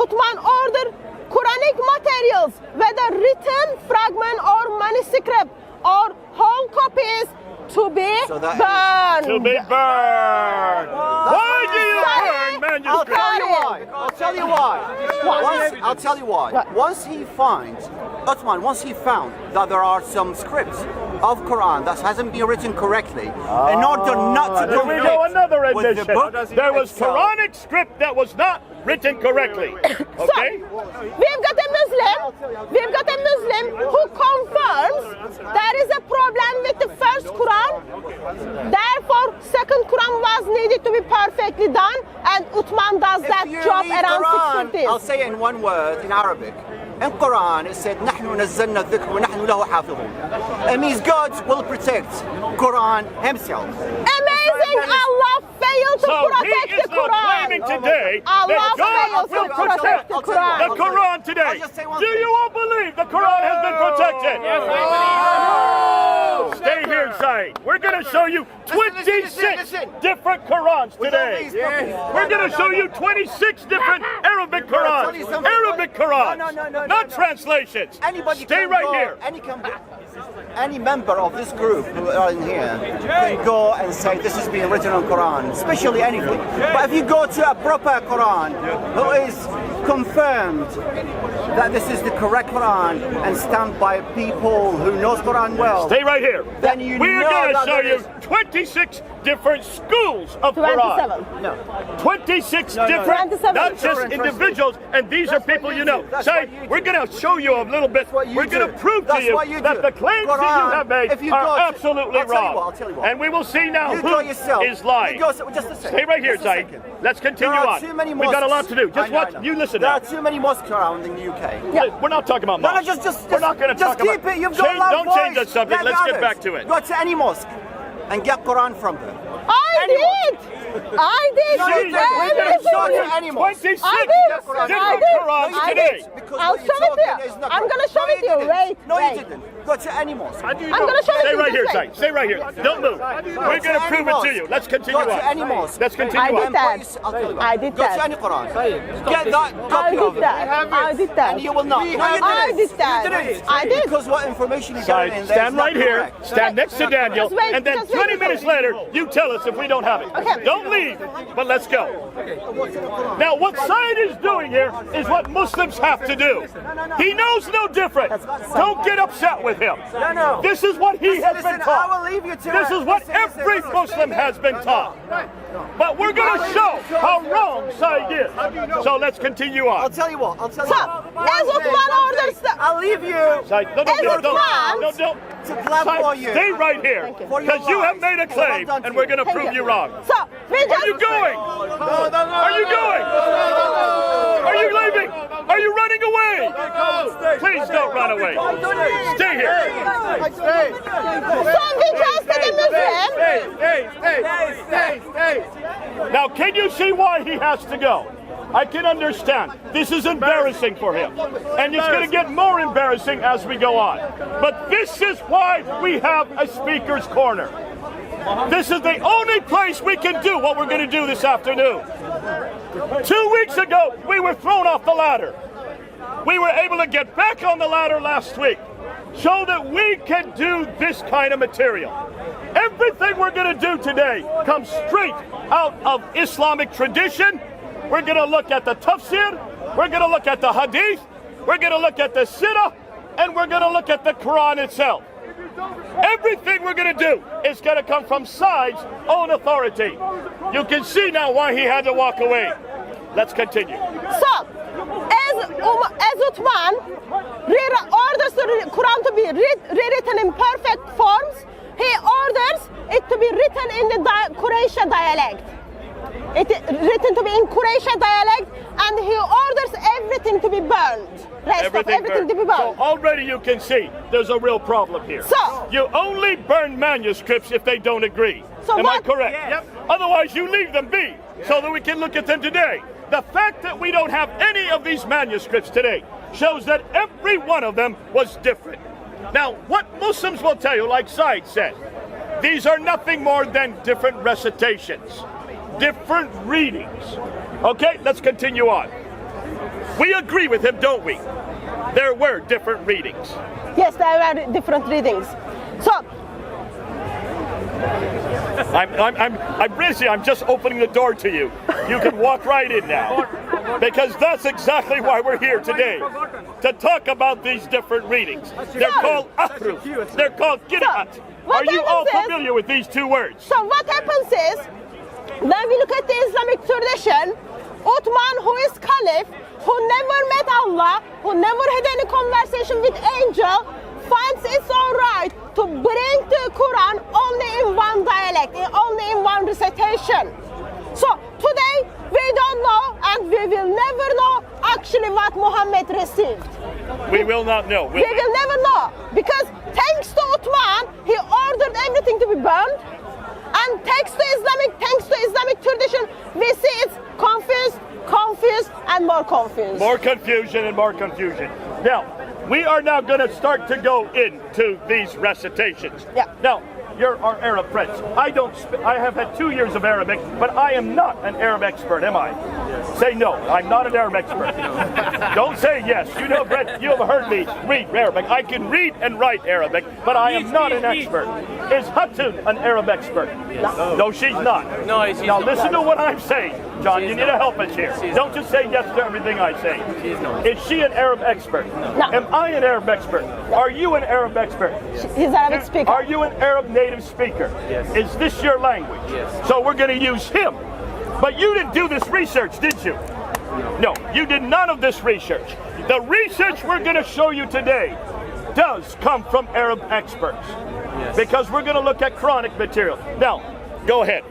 Uthman ordered Quranic materials, whether written, fragment or manuscript or whole copies, to be burned. To be burned. Why do you burn manuscripts? I'll tell you why. I'll tell you why. Once he found that there are some scripts of Quran that hasn't been written correctly, in order not to Here we go, another admission. There was itself. Quranic script that was not written correctly. Okay? We've got a Muslim who confirms there is a problem with the first Quran. Therefore, second Quran was needed to be perfectly done, and Uthman does that job around 650s. I'll say it in one word in Arabic. In Quran, it said, نحن نزلنا الذكر ونحن له حافظون. It means God will protect Quran himself. Amazing! Allah failed to protect the Quran. So he is not claiming today that God will protect the Quran today. Do you all believe the Quran has been protected? Yes, Stay here, Saeed. We're going to show you 26 different Qurans today. We're going to show you 26 different Arabic Qurans. Arabic Qurans. Not translations. Stay right here. Any member of this group who are in here can go and say this is being written on Quran, especially anything. But if you go to a proper Quran who is confirmed that this is the correct Quran and stamped by people who knows Quran well, stay right here. Then you we're going to show you 26 different schools of 27. Quran. No. 26 different, 27. not just individuals, and these are people you know. Say, we're going to show you a little bit. We're going to prove to you that the claims that you have made are absolutely wrong. And we will see now who is lying. Stay right here, Saeed. Let's continue on. We've got a lot to do. Just watch. You listen now. now. There are too many mosques around in the UK. We're not talking about mosques. We're not going to talk about it. You've got a loud Don't change the subject. Let's get back to it. Go to any mosque and get Quran from them. I did. We're going to show you any mosque. 26 I different did. Qurans I today. did. I'll show it to you. I'm going to show it to you. Wait. No, you didn't. Go to any mosque. I'm going to show it to Stay you. right here, Saeed. Stay right here. Don't move. We're going to prove it to you. Let's continue Go to any on. mosque. Let's continue I did on. that. I did Go to that. any Quran. Get that I copy of did it. that. I did that. And you will not. No, you didn't. I did that. You didn't. I did. Because what information you got Saeed, in there stand is not right here. correct. Stand next to Daniel. Just wait, And then just wait. 20 minutes later, you tell us if we don't have it. Okay. Don't leave, but let's go. Now, what Saeed is doing here is what Muslims have to do. He knows no different. Don't get upset with him. No. This is what he has been I taught. will leave you to This it. is what every Muslim has been taught. But we're going to show how wrong Saeed is. So let's continue I'll on. tell you what. I'll tell you So, what. as Uthman orders the... I'll leave you Saeed, no, to clap for you. Stay right here. Because you have made a claim, and we're going to prove you wrong. So, we Are just... you going? Are you going? Are you leaving? Are you running away? Please don't run away. Stay here. So, we trusted the Muslim. Now, can you see why he has to go? I can understand. This is embarrassing for him. And it's going to get more embarrassing as we go on. But this is why we have a speaker's corner. This is the only place we can do what we're going to do this afternoon. 2 weeks ago, we were thrown off the ladder. We were able to get back on the ladder last week. Show that we can do this kind of material. Everything we're going to do today comes straight out of Islamic tradition. We're going to look at the Tafsir, we're going to look at the Hadith, we're going to look at the Sirah, and we're going to look at the Quran itself. Everything we're going to do is going to come from Saeed's own authority. You can see now why he had to walk away. Let's continue. So, as Uthman orders the Quran to be rewritten in perfect forms, he orders it to be written in the Quraysh dialect. It is written to be in Quraysh dialect, and he orders everything to be burned. Everything to be burned. So already you can see there's a real problem here. So, you only burn manuscripts if they don't agree. So Am I what- correct? Yes. Yep. Otherwise you leave them be so that we can look at them today. The fact that we don't have any of these manuscripts today shows that every one of them was different. Now, what Muslims will tell you, like Saeed said, these are nothing more than different recitations, different readings. Okay, let's continue on. We agree with him, don't we? There were different readings. Yes, there were different readings. So, I'm busy. I'm just opening the door to you. You can walk right in now. Because that's exactly why we're here today. To talk about these different readings. They're called ahruf. They're called qira'at. Are you all familiar with these two words? So what happens is, when we look at the Islamic tradition, Uthman, who is caliph, who never met Allah, who never had any conversation with angel, finds it's all right to bring the Quran only in one dialect, only in one recitation. So today we don't know, and we will never know actually what Muhammad received. We will not know. We will never know, because thanks to Uthman, he ordered everything to be burned, and thanks to Islamic tradition, we see it's confused, and more confused. More confusion and more confusion. Now, we are now going to start to go into these recitations. Yeah. Now, you're our Arab friends. I have had 2 years of Arabic, but I am not an Arab expert, am I? Yes. Say no, I'm not an Arab expert. Don't say yes. You have heard me read Arabic. I can read and write Arabic, but I am not an expert. Is Hatun an Arab expert? Yes. No, she's not. No, she's now not. Listen to what I'm saying, John. You need to help us here. Don't just say yes to everything I say. Is she an Arab expert? No. Am I an Arab expert? Are you an Arab expert? He's Arabic speaker. Are you an Arab native speaker? Yes. Is this your language? Yes. So we're going to use him. But you didn't do this research, did you? No, you did none of this research. The research we're going to show you today does come from Arab experts. Yes. Because we're going to look at Quranic material. Now, go ahead.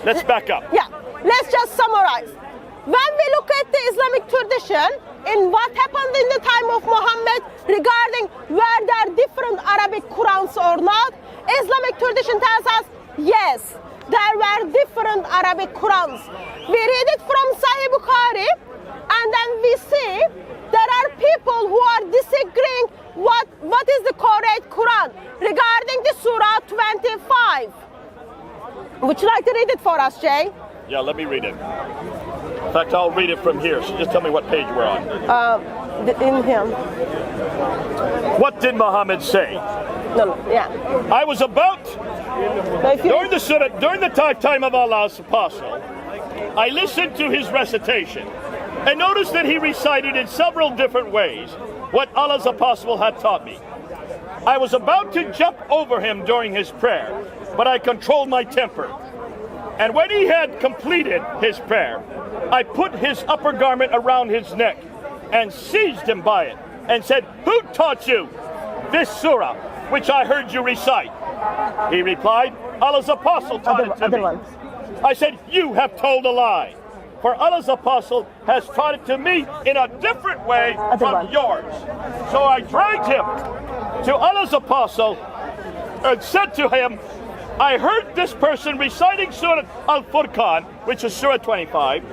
Let's back up. Yeah, let's just summarize. When we look at the Islamic tradition, in what happened in the time of Muhammad regarding were there different Arabic Qurans or not, Islamic tradition tells us, yes, there were different Arabic Qurans. We read it from Sahih Bukhari, and then we see there are people who are disagreeing what is the correct Quran regarding the Surah 25. Would you like to read it for us, Jay? Yeah, let me read it. In fact, I'll read it from here. So just tell me what page we're on. In him. What did Muhammad say? No, yeah. I was about, during the time of Allah's apostle, I listened to his recitation and noticed that he recited in several different ways what Allah's apostle had taught me. I was about to jump over him during his prayer, but I controlled my temper. And when he had completed his prayer, I put his upper garment around his neck and seized him by it and said, "Who taught you this surah which I heard you recite?" He replied, "Allah's apostle taught it to me." I said, "You have told a lie, for Allah's apostle has taught it to me in a different way from yours." So I dragged him to Allah's apostle and said to him, "I heard this person reciting Surah Al-Furqan, which is Surah 25,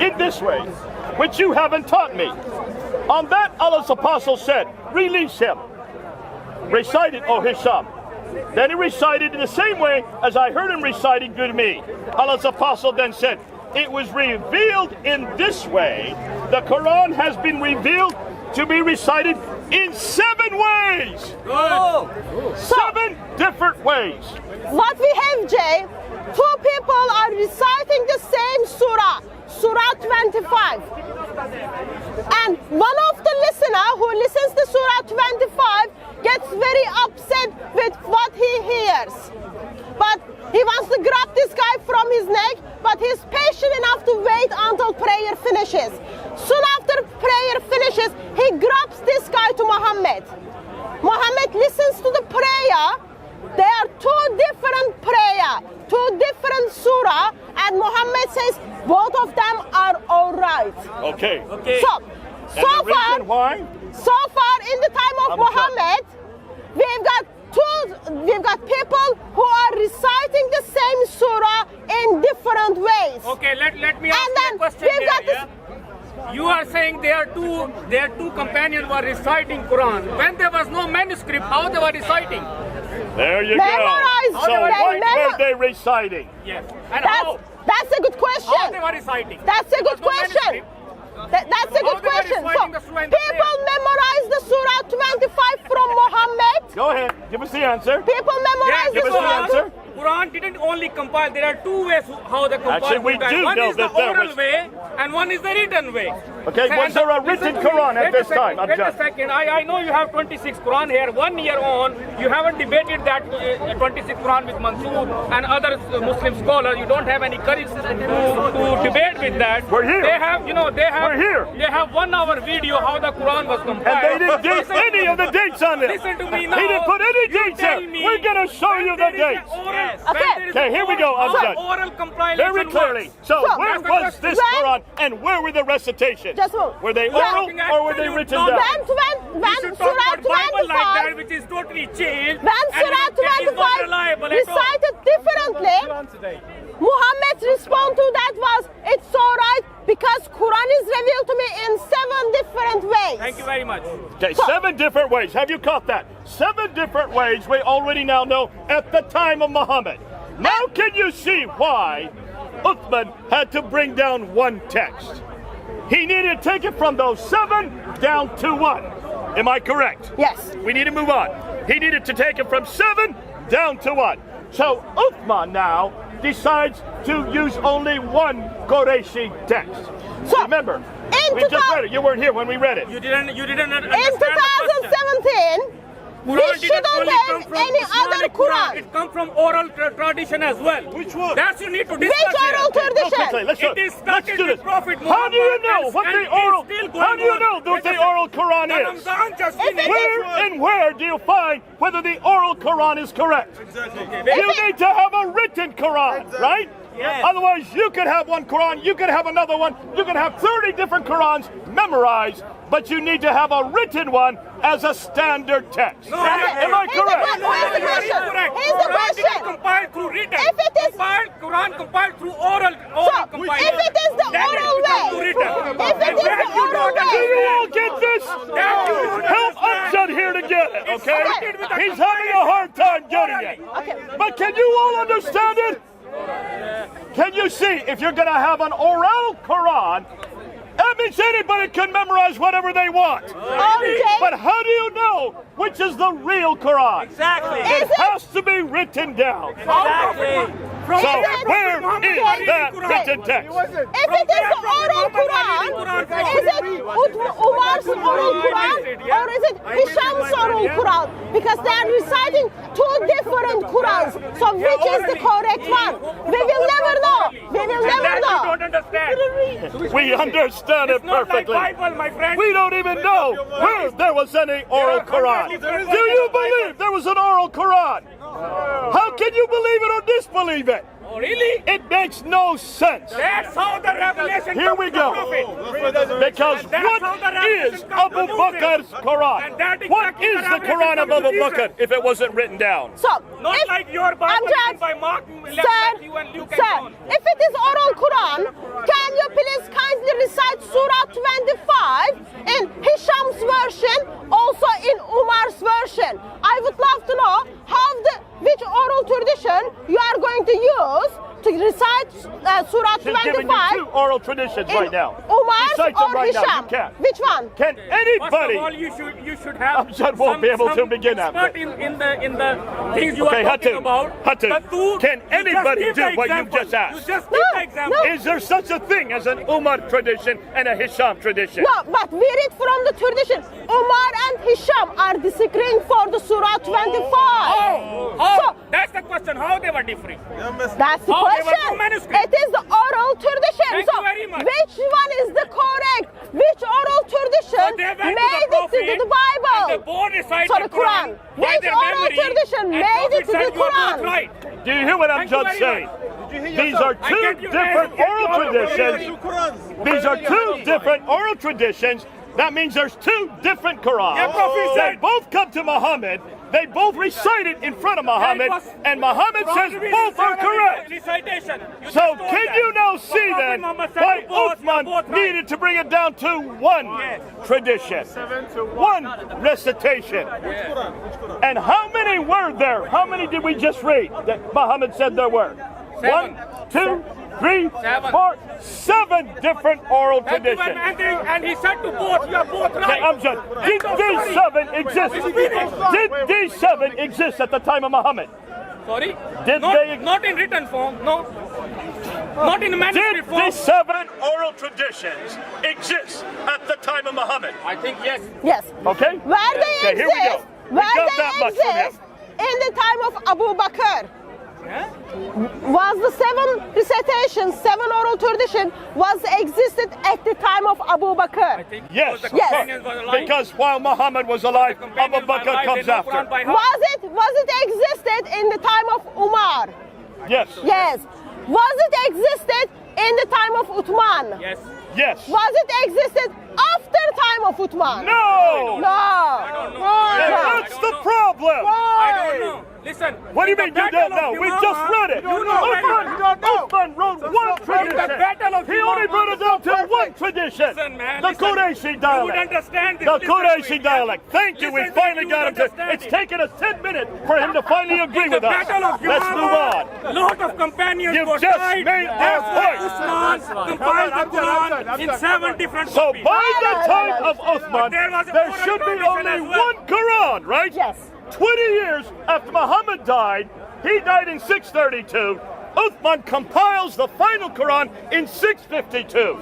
in this way, which you haven't taught me." On that, Allah's apostle said, "Release him. Recite it, O Hisham." Then he recited in the same way as I heard him reciting to me. Allah's apostle then said, "It was revealed in this way. The Quran has been revealed to be recited in 7 ways." Oh. 7 different ways. What we have, Jay, 2 people are reciting the same surah, Surah 25. And one of the listener who listens to Surah 25 gets very upset with what he hears. But he wants to grab this guy from his neck, but he's patient enough to wait until prayer finishes. Soon after prayer finishes, he grabs this guy to Muhammad. Muhammad listens to the prayer. They are 2 different prayer, 2 different surah, and Muhammad says both of them are all right. Okay. So far in the time of Muhammad, we've got people who are reciting the same surah in different ways. Okay, let me ask you a question here. You are saying their two companions were reciting Quran. When there was no manuscript, how they were reciting? There you Memorized. go. So what were they reciting? Yes. And That's a good question. how they were reciting? That's a good question. That's a question. So, fighting the Surah in the people memorize the Surah 25 from Muhammad. Go ahead. Give us the answer. People memorize give the us the Surah. answer. Quran didn't only compile. There are two ways how the compile. Actually, we do one know is the that there oral was- way, and one is the written way. Okay, was there a written Quran at this time? Wait a second. I know you have 26 Quran here. 1 year on, you haven't debated that 26 Quran with Mansoor and other Muslim scholars. You don't have any courage to debate with that. We're here. They have, We're here. They have 1 hour video how the Quran was compiled. And they didn't give any of the dates on it. Listen to me now. He didn't put any dates tell in. me We're going to show when you the there is dates. an oral- Okay. when there is Okay, an here we go. I'm oral- done. Oral compilation Very clearly. works. So, So, where that's the was question. this When- Quran and where were the recitations? Just one. Were they When- oral or were they written No, down? When You should talk Surah about Bible like that, 25, which is totally changed. when and Surah it is not 25 reliable at all. recited differently, Muhammad's response to that was, it's all right because Quran is revealed to me in 7 different ways. Thank you very much. Okay, 7 different ways. Have you caught that? 7 different ways we already now know at the time of Muhammad. Now can you see why Uthman had to bring down 1 text? He needed to take it from those 7 down to 1. Am I correct? Yes. We need to move on. He needed to take it from 7 down to 1. So Uthman now decides to use only 1 Qurayshi text. So, remember, in we just 2000 read it. You weren't here when we read it. You didn't In understand the question. 2017, we Quran didn't shouldn't only come have from any other Islamic Quran. It comes from oral tradition as well. Which one? That you need to discuss Which oral here. tradition? Okay, let's It is let's started do with this. Prophet How do you Muhammad know and- what and the is oral? still going How do you on. know what the oral Quran The is? Ramadan just If it finished. Where do you find whether the oral Quran is correct? You need to have a written Quran, right? Yes. Otherwise, you could have 1 Quran, you could have another one, you could have 30 different Qurans memorized, but you need to have a written one as a standard text. No, Am I correct? Here's the question. Here's the Quran didn't question. compile through written. If it is- Quran compiled through oral So, compilation. if it is the Then it oral becomes way, written. if it is That the you oral don't Do way, you all get this? That you don't Help understand. Umjad here to get it, okay? started with a He's having a hard time getting it. Okay. But can you all understand it? Can you see, if you're going to have an oral Quran, that means anybody can memorize whatever they want. Okay. But how do you know which is the real Quran? Exactly. It has to be written down. Exactly. So Is it- where is that written text? If it is the oral Quran, is it Umar's oral Quran or is it Hisham's oral Quran? Because they are reciting 2 different Qurans. So which is the correct one? We will never know. We will never That you know. don't understand. We understand it It's not like perfectly. Bible, my friend. We don't even know where there was any oral Quran. Do you believe there was an oral Quran? How can you believe it or disbelieve it? Oh, really? It makes no sense. That's how the revelation Here comes we to go. the Prophet. Because And that's how the what revelation is comes to Abu Bakr's Muslims. Quran? And that What exactly is the the revelation Quran of comes to Abu Bakr Jesus. if it wasn't written down? So, Not if, like your Bible Amjad, written by Mark, Sir, Matthew and Luke and sir, John. if it is oral Quran, can you please kindly recite Surah 25 in Hisham's version, also in Umar's version? I would love to know which oral tradition you are going to use to recite Surah She's giving you 25 2 oral traditions in right now. Umar's Recite them or right now. Hisham. You can. Which one? Can First of anybody? all, you should have Amjad won't be able to begin that. expert in the things you Okay, are talking Hatun, about. Hatun, But two, can you just anybody give do the what you example. just asked? You just give the example. no. Is there such a thing as an Umar tradition and a Hisham tradition? No, but we read from the tradition. Umar and Hisham are disagreeing for the Surah 25. So, That's the question. How they were different? that's the Oh, they were question. no manuscript. It is the oral tradition. Thank so you very much. which one is the correct? Which oral tradition They went made to it the to the Prophet, Bible? and they both recited So the Quran. by Which their oral memory, tradition and made it Prophet to said, the "You are both Quran? Do right." you hear what I'm Thank you just very saying? much. These are I 2 get you, different I get oral you. traditions. These are 2 different oral traditions. That means there's 2 different Qurans. Yeah, Prophet They said- both come to Muhammad. They both recite it in front of Muhammad, and Muhammad says both are correct. Recitation. You So just told can that. you now So see Prophet then Muhammad said why you both are Uthman both right. needed to bring it down to 1 Yes. tradition, 1 recitation? And how many were there? How many did we just read that Muhammad said there were? 1, 2, 3, 4, 7 different oral traditions. And he said to both, you are both Okay, right. Amjad, did these 7 exist? Did these 7 exist at the time of Muhammad? Sorry? Did not, they- not in written form, no. Not in Did manuscript form. these 7 oral traditions exist at the time of Muhammad? I think yes. Yes. Okay? Where they Okay, here we go. exist, We where got they that much from him. exist in the time of Abu Bakr. Was the 7 recitations, 7 oral tradition was existed at the time of Abu Bakr. Yes, The Yes. companions were alive. because while Muhammad was alive, The Abu companions were Bakr alive, comes they know after. Quran by heart. Was it existed in the time of Umar? Yes, Yes. Was it existed in the time of Uthman? Yes. yes. Was it existed after time of Uthman? No! No. That's the problem! I don't know. Listen. What do you in mean the you Battle don't know? of We Yamama, just read it. You know, Uthman wrote one tradition. the Battle of He only Yamama brought it down to is one tradition. Listen, man, The listen. Qurayshi You would dialect. understand this. The Listen to Qurayshi it, yeah? dialect. Thank you. We Listen to finally it, you got him would to. understand It's it. taken us 10 minutes for him to finally agree In the with us. Battle of Let's move on. Yamama, lot of companions You've were just died. made our point. Uthman compiled the Quran in 7 different So copies. by the No, no, time no, no. of Uthman, There was a there oral should be tradition only as well. one Quran, right? Yes. 20 years after Muhammad died, he died in 632. Uthman compiles the final Quran in 652.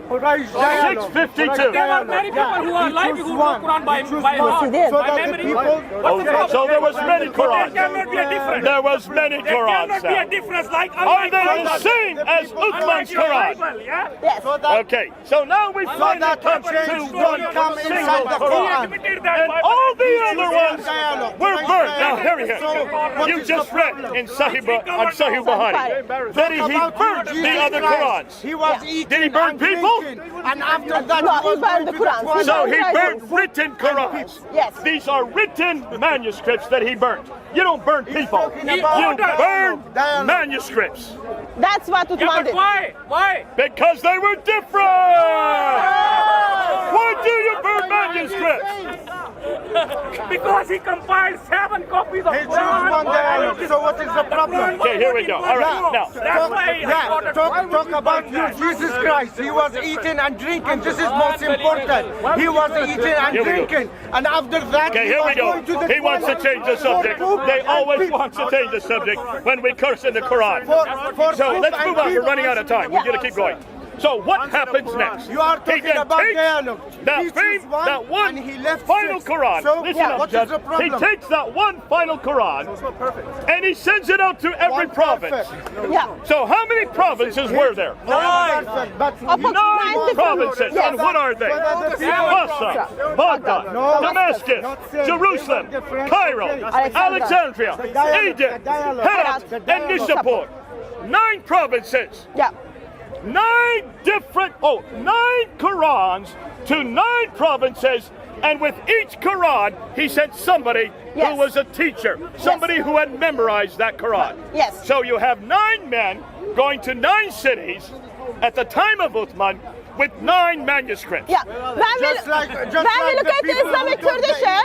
652. There were many people who are alive who know Quran by heart, he did. by memory. Oh, so there was many There Qurans. cannot be a difference. There was many There Qurans. cannot be a Now. difference like Are they the unlike same as Uthman's Quran? Bible, yeah? Yes. Okay, so now we finally that come change to don't one come single inside the Quran. Quran. Admitted that And Bible all the is other ones were burnt. Now, here. You just read in Sahih Bukhari that he burnt the other Qurans. He was eating Did he burn and people? drinking, and after that No, he was he burned the going to Quran. So he Right. burnt written Qurans. Yes. These are written manuscripts that he burnt. You don't burn people. talking You about burn dialogue. manuscripts. That's what Yeah, Uthman but did. why? Why? Because they were different. Why do you burn manuscripts? Because he compiled 7 copies of He chose Quran. one dialogue. So what is the problem? Okay, here we go. All right, now. That's why he Yeah, talk about you, Jesus Christ. He was eating and drinking. This is most important. He was eating and Here we go. drinking. And after that, Okay, here we go. He wants to change the subject. They always want to change the subject when we curse in the Quran. So let's move on. We're running out of time. We're going to keep going. So what happens next? You are He talking then about takes dialogue. that He fame, chose that one and he left final 6. Quran. So Listen up, what Judge. is the He problem? takes that one final Quran and he sends it out to every One province. perfect. Yeah. So how many provinces were there? Nine perfect, but About 9 9 different- provinces. Yes. And what are they? Basra, Baghdad, No. Damascus, Not same. Jerusalem, Different. Cairo, Alexandria. Alexandria, dialogue, Egypt, the dialogue. Herat, The and dialogue. Nishapur. 9 provinces. Yeah. 9 Qurans to 9 provinces, and with each Quran, he sent somebody Yes. who was a teacher, somebody who had memorized that Quran. Yes. So you have 9 men going to 9 cities at the time of Uthman with 9 manuscripts. Yeah. When Just like we the look at the people who Islamic took the- tradition,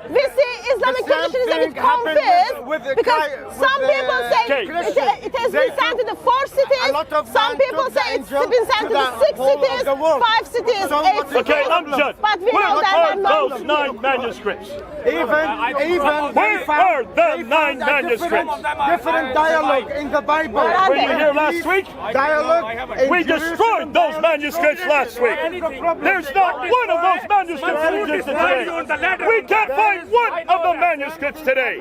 we see Islamic The same tradition is a bit thing happened confused with the because guy- with some the people say Christian. it has They been sent to took the 4 cities. a lot of Some man people took the say it's angel been sent to to the the 6 whole of cities, the world. 5 cities, So 8 what is cities. Okay, I'm judge. But we know Where that are are not those 9 manuscripts? Even Where are the 9 manuscripts? different dialogue in the Bible. Where are Were you they? here last week? Dialogue. in We Jerusalem, destroyed those manuscripts last week. There's not one of those manuscripts that exists today. We can't find one of the manuscripts today.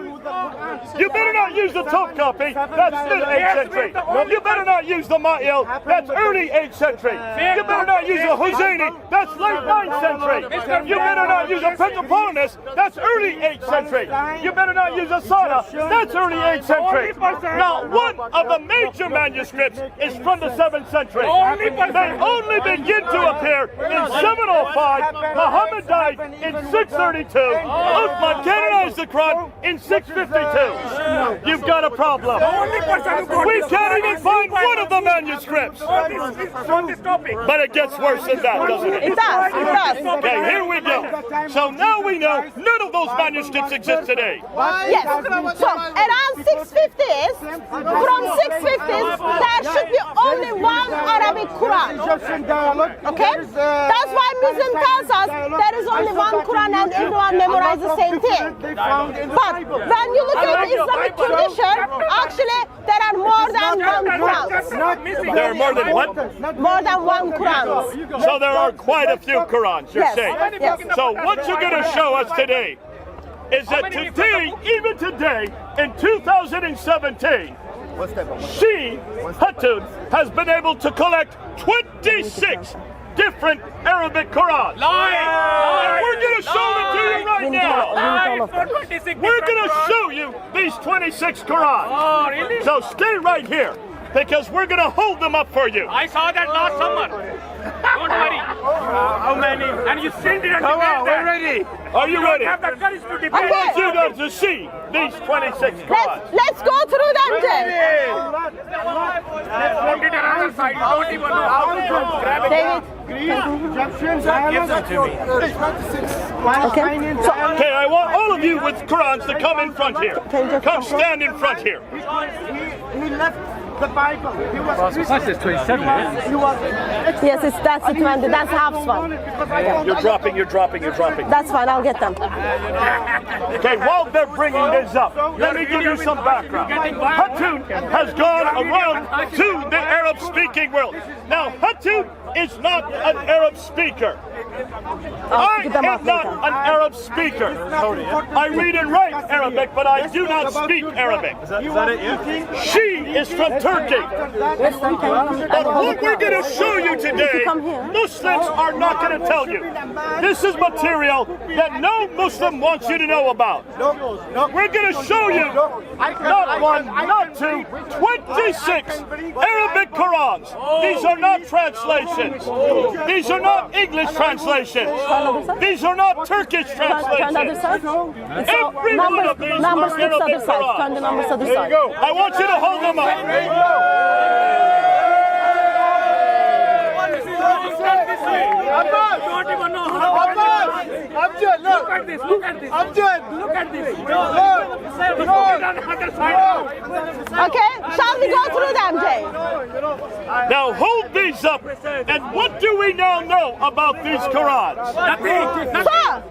You better not use the top copy. That's the 8th century. You better not use the Ma'il. That's early 8th century. You better not use the Husayni. That's late 9th century. You better not use a Petroponus. That's early 8th century. You better not use a Sada. That's early 8th century. Now, one of the major manuscripts is from the 7th century. They only begin to appear in 705. Muhammad died in 632. Uthman canonized the Quran in 652. You've got a problem. We can't even find one of the manuscripts. on this topic. But it gets worse than that, doesn't it? It does. It does. Okay, here we go. So now we know none of those those manuscripts exist today? Yes. So around 650s, from 650s, there should be only one Arabic Quran. Okay? That's why Muslim tells us there is only one Quran and everyone memorizes the same thing. But when you look at the Islamic tradition, actually there are more than one Quran. There are more than what? More than one Quran. So there are quite a few Qurans, you're Yes. saying. Yes. So what you're going to show us today is that today, even today, in 2017, she, Hatun, has been able to collect 26 different Arabic Qurans. We're going to show them to you right now. We're going to show you these 26 Qurans. Oh, really? So stay right here, because we're going to hold them up for you. I saw that last summer. Don't worry. How many? And you still didn't debate that. We're ready. Are you ready? Have the courage to debate. I want you guys to see these 26 Qurans. Let's go through them, Jay. Put it around the side. You don't even know how to grab it. David. Give them to me. Okay. So, Okay, I want all of you with Qurans to come in front here. Come stand in front here. He left the Bible. He was It's 27, yes, that's the 20. That's Hafs one. You're dropping. That's fine. I'll get them. Okay, while they're bringing this up, let me give you some background. Hatun has gone around to the Arab-speaking world. Now, Hatun is not an Arab speaker. I am not an Arab speaker. I read and write Arabic, but I do not speak Arabic. She is from Turkey. But what we're going to show you today, Muslims are not going to tell you. This is material that no Muslim wants you to know about. We're going to show you not one, not two, 26 Arabic Qurans. These are not translations. These are not English translations. These are not Turkish translations. Every one of these are Arabic Qurans. There you go. I want you to hold them up. Don't even know how to Amjad, look. Look at this. Look at this. Amjad, Look at this. look. Okay, shall we go through them, Jay? Now hold these up. And what do we now know about these Qurans? Nothing. So,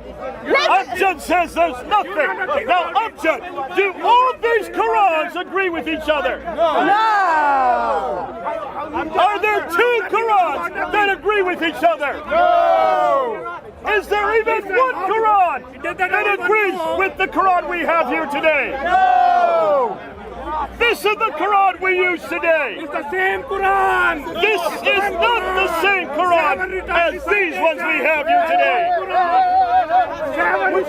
let's, Amjad says there's nothing. Now, Amjad, do all these Qurans agree with each other? no. Are there two Qurans that agree with each other? No. Is there even one Quran that agrees with the Quran we have here today? No. This is the Quran we use today. It's the same Quran. This is not the same Quran as these ones we have here today. So, we've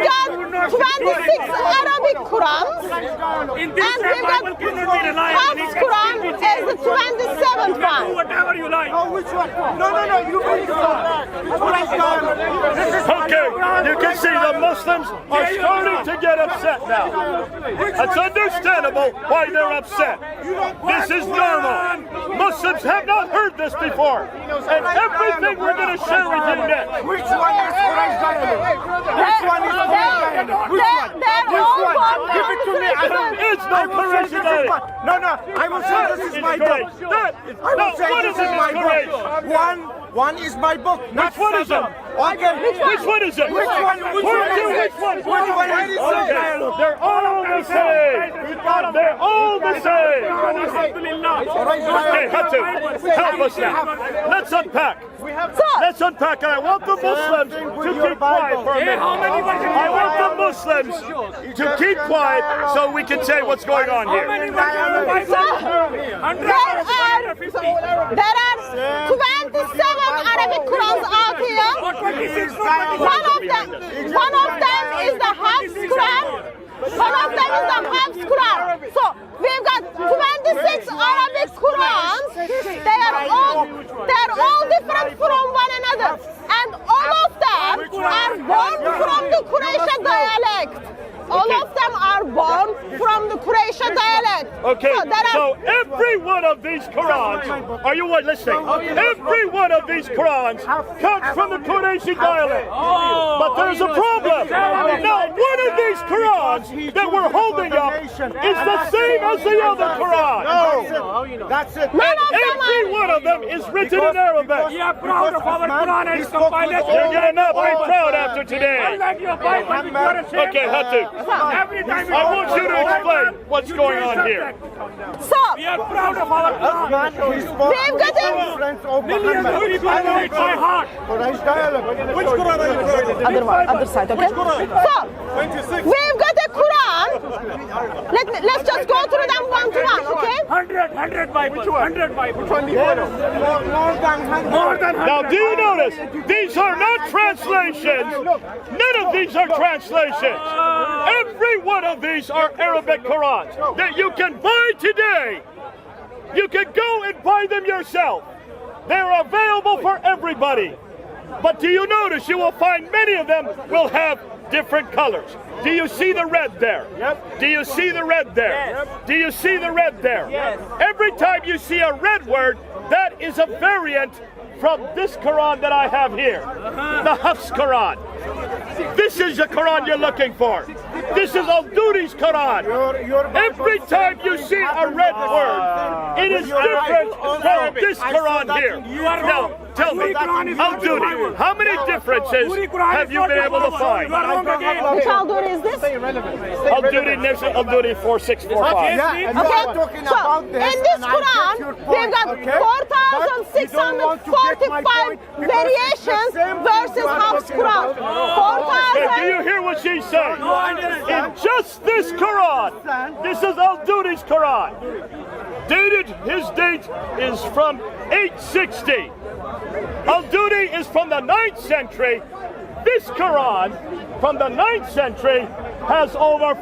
got 26 Arabic Qurans, and we've got Hafs Quran as the 27th one. Whatever you like. Oh, which one? No, you bring it back. Okay, you can see the Muslims are starting to get upset now. It's understandable why they're upset. This is normal. Muslims have not heard this before. And everything we're going to share with you next. Which one is Quraysh dialect? Which one is Quraysh dialect? Which one? Which one? Give it to me. There is no Quraysh dialect. No, I will say this is my book. I will say this is my book. One is my book. Which one is it? Okay. Which one is it? Which one? Which one? They're all the same. They're all the same. Okay, Hatun, help us now. Let's unpack. Let's unpack, and I want the Muslims to keep quiet for a minute. I want the Muslims to keep quiet so we can say what's going on here. There are 27 Arabic Qurans out here. One of them is the Hafs Quran. One of them is the Hafs Quran. So we've got 26 Arabic Qurans. They are all different from one another, and all of them are born from the Quraysh dialect. all of them are born from the Croatian dialect. Okay, So, so every one of these Qurans, are you listening? Every one of these Qurans comes from the Croatian dialect. But there's a problem. Not one of these Qurans that we're holding up is the same as the other Quran. No, that's it. Every one of them is written in Arabic. We are proud of our Quran and its compilation. You're gonna not be proud after today. Unlike your Bible, which you are ashamed Okay, Hatun. of. Every time I want you to explain what's going on here. We are proud of our Quran. We've got a Millions of people know it by heart. Which Quran are you referring to? other side, okay? So, we've got a Quran. Let's just go through them one to one, okay? 100 Bibles. 100 Bibles. More than 100. More than 100. Now, do you notice? These are not translations. None of these are translations. Every one of these are Arabic Qurans that you can buy today. You can go and buy them yourself. They're available for everybody. But do you notice you will find many of them will have different colors? Do you see the red there? Yep. Do you see the red there? Yes. Do you see the red there? Yes. Every time you see a red word, that is a variant from this Quran that I have here, the Hafs Quran. This is the Quran you're looking for. This is Al-Duri's Quran. Every time you see a red word, it is different from this Quran here. Now, tell me, Al-Duri, how many differences have you been able to find? Which Al-Duri is this? Al-Duri, next to Al-Duri 4645. Okay, so in this Quran, we've got 4,645 variations versus Hafs Quran. Do you hear what she's saying? In just this Quran, this is Al-Duri's Quran. His date is from 860. Al-Duri is from the 9th century. This Quran from the 9th century has over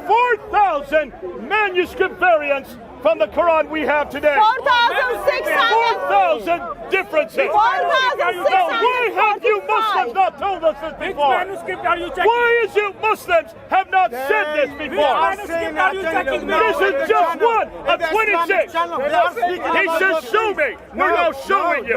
4,000 manuscript variants from the Quran we have today. 4,000 differences. 4,645. Now, why have you Muslims not told us this Which before? manuscript are you checking? Why is you Muslims have not said this Which before? manuscript are you checking? This is just one of 26. He says, show me. We're now showing you.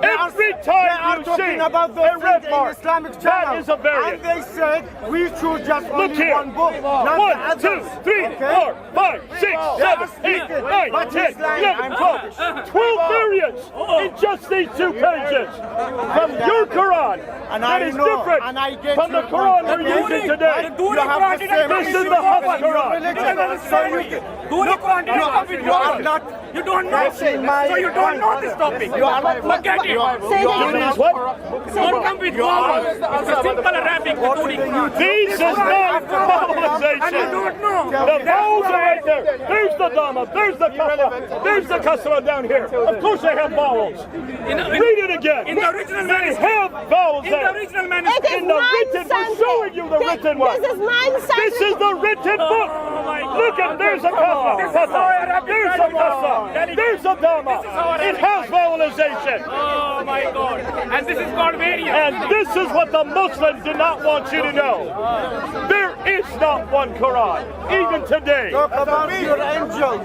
Every time you see a red mark, that is a variant. And they said we should just Look only here. one book. 1, 2, 3, 4, 5, 6, 7, 8, 9, 10, 11, 12. 12 variants in just these 2 pages. From your Quran, that is different from the Quran we're using today. This is the Hafs Quran. You don't know. So you don't know this topic. Forget it. These what? Don't come with vowels. It's a simple Arabic. These is not vowelization. And you don't know. The vowels are right there. There's the Dhamma. There's the Kasra. There's the Kasra down here. Of course they have vowels. Read it again. In the original They have vowels In the there. original It manuscript. is In the written, we're showing you the written one. This is 9th century. This is the written book. my God. Look at, there's a Kasra. There's a Kasra. There's a Dhamma. It has vowelization. Oh my God. And this is called variant. And this is what the Muslims do not want you to know. There is not one Quran, even today. Talk about your angel.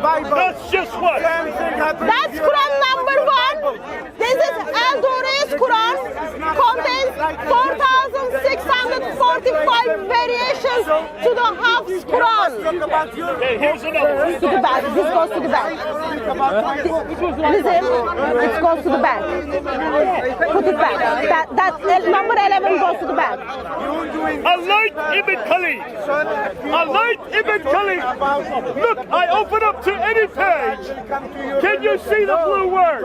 Bible. That's just what. That's Quran number 1. This is Al-Duri's Quran. Contains 4,645 variations to the Hafs Quran. Okay, here's another one. To the back. This goes to the back. Listen, it goes to the back. Put it back. That number 11 goes to the back. Alight Ibn Khalid. Alight Ibn Khalid. Look, I open up to any page. Can you see the blue words?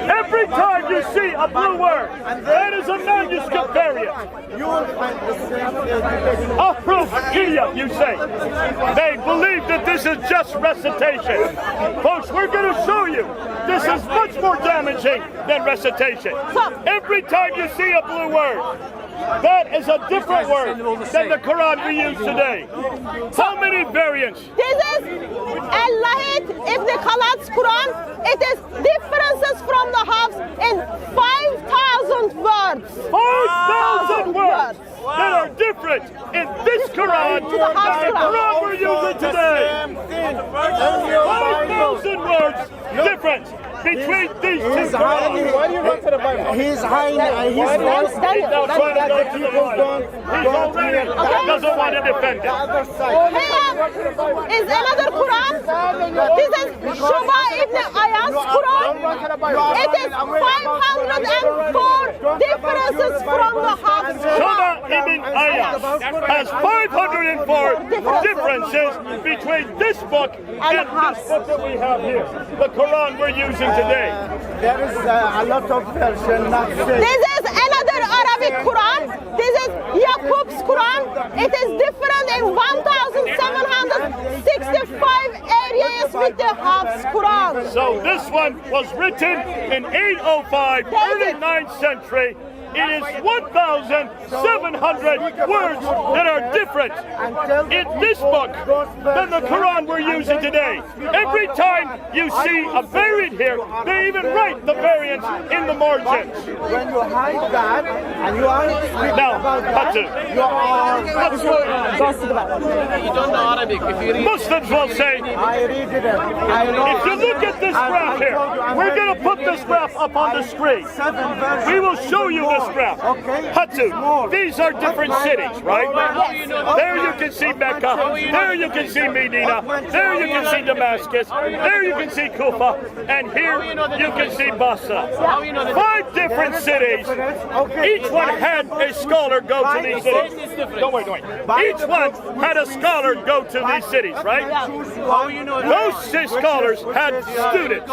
Every time you see a blue word, that is a manuscript variant. You will find the same Ahrufiyya, you say. They believe that this is just recitation. Folks, we're going to show you this is much more damaging than recitation. Every time you see a blue word, that is a different word than the Quran we use today. How many variants? This is Al-Lahit Ibn Khalad's Quran. It is differences from the Hafs in 5,000 words. 5,000 words that are different in this Quran to the and Hafs the Quran. Quran we're using today. 5,000 words difference between these two Qurans. He's hiding. He's He's already doesn't want to defend it. Here is another Quran. This is Shuba ibn Ayas Quran. It is 504 differences from the Hafs Shuba Quran. ibn Ayas has 504 differences between this book and this book that we have here, the Quran we're using today. There is a lot of version not said. This is another Arabic Quran. This is Yaqub's Quran. It is different in 1,765 areas with the Hafs Quran. So this one was written in 805, early 9th century. It is 1,700 words that are different in this book than the Quran we're using today. Every time you see a variant here, they even write the variants in the margins. When you hide that and you are speaking Now, about that, Hatun, you are. You don't know Arabic. If you read Muslims will say, I read it. I know. if you look at this graph here, we're going to put this graph up on the screen. 7 versions. We will show you this graph. Okay. Hatun, these are different cities, right? There you can see Mecca. There you can see Medina. There you can see Damascus. There you can see Kufa. And here you can see Basra. 5 different cities. Each one had a scholar go to these cities. Don't wait. Each one had a scholar go to these cities, right? Those scholars had students.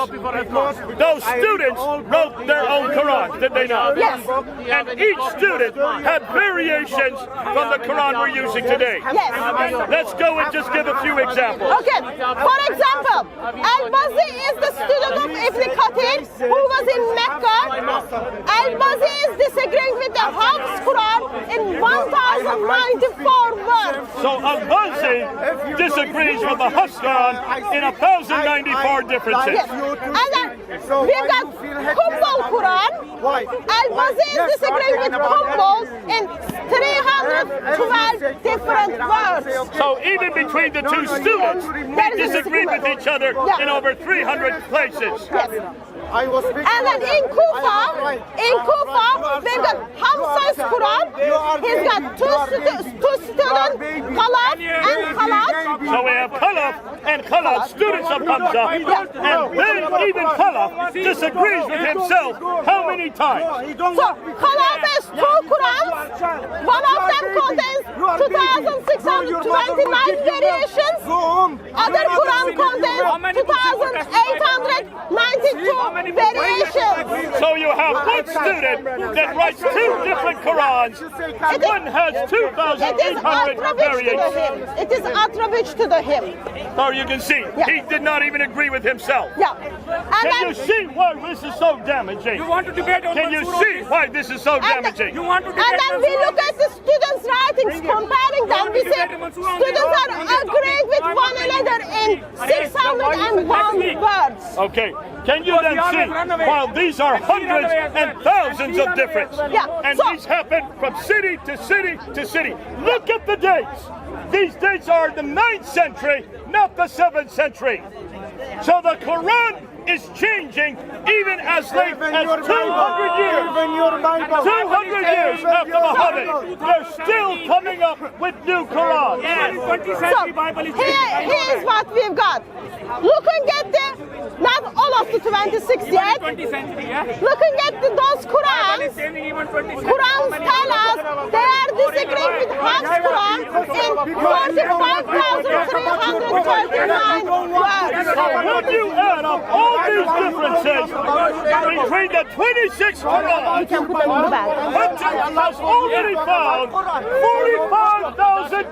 Those students wrote their own Quran, did they not? Yes. And each student had variations from the Quran we're using today. Yes. Let's go and just give a few examples. Okay, for example, Al-Bazi is the student of Ibn Kathir who was in Mecca. Al-Bazi is disagreeing with the Hafs Quran in 1,094 words. So Al-Bazi disagrees with the Hafs Quran in 1,094 differences. Yes. And then we've got Kumbal Quran. Al-Bazi is disagreeing with Kumbal in 312 different words. So even between the two students, they disagreed with each other in over 300 places. Yes. I was speaking. And then in Kufa, we've got Hamza's Quran. He's got two students, Khalaf and Khalaf. So we have Khalaf and Khalaf, students of Hamza, and then even Khalaf disagrees with himself how many times? So Khalaf has 2 Qurans. One of them contains 2,629 variations. Other Quran contains 2,892 variations. So you have one student that writes 2 different Qurans, and one has 2,800 variations. It is attribute to the hymn. So you can see, he did not even agree with himself. Yeah. And Can you see why this is so damaging? You want to debate on Can you see why this is so damaging? You want to debate and then we look at the students' writings, comparing them. We say students are agreeing with one another in 601 words. Okay, can you then see, while these are hundreds and thousands of difference, and these happen from city to city to city. Look at the dates. These dates are the 9th century, not the 7th century. So the Quran is changing even as late as 200 years. 200 years after Muhammad, they're still coming up with new Qurans. So here is what we've got. Looking at not all of the 26 yet. Looking at those Qurans tell us they are disagreeing with Hafs Quran in 45,339 words. So when you add up all these differences between the 26 Qurans, You can put them in the bag. Hatun has already found 45,000